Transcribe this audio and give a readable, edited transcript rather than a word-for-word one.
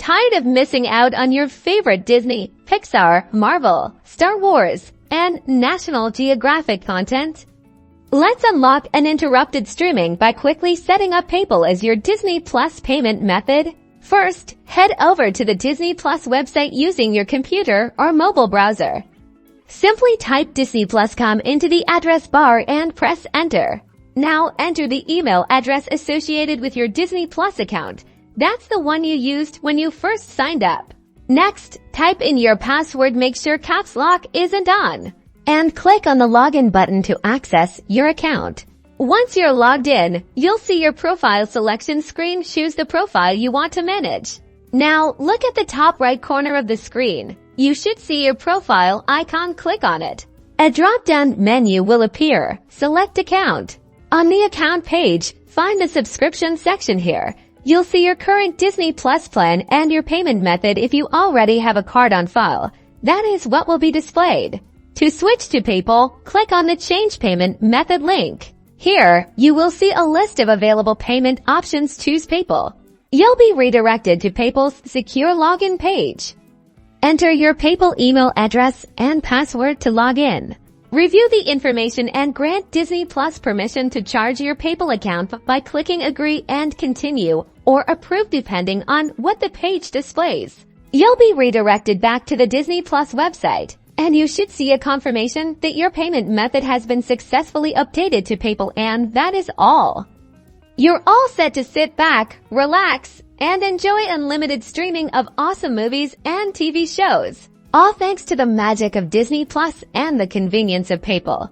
Tired of missing out on your favorite Disney, Pixar, Marvel, Star Wars, and National Geographic content? Let's unlock uninterrupted streaming by quickly setting up PayPal as your Disney Plus payment method. First, head over to the Disney Plus website using your computer or mobile browser. Simply type disneyplus.com into the address bar and press enter. Now enter the email address associated with your Disney Plus account. That's the one you used when you first signed up. Next, type in your password, make sure caps lock isn't on, and click on the login button to access your account. Once you're logged in, you'll see your profile selection screen. Choose the profile you want to manage. Now, look at the top right corner of the screen. You should see your profile icon. Click on it. A drop-down menu will appear. Select Account. On the Account page, find the Subscription section here. You'll see your current Disney Plus plan and your payment method if you already have a card on file. That is what will be displayed. To switch to PayPal, click on the Change Payment Method link. Here, you will see a list of available payment options. Choose PayPal. You'll be redirected to PayPal's secure login page. Enter your PayPal email address and password to log in. Review the information and grant Disney Plus permission to charge your PayPal account by clicking Agree and Continue or Approve depending on what the page displays. You'll be redirected back to the Disney Plus website, and you should see a confirmation that your payment method has been successfully updated to PayPal, and that is all. You're all set to sit back, relax, and enjoy unlimited streaming of awesome movies and TV shows. All thanks to the magic of Disney Plus and the convenience of PayPal.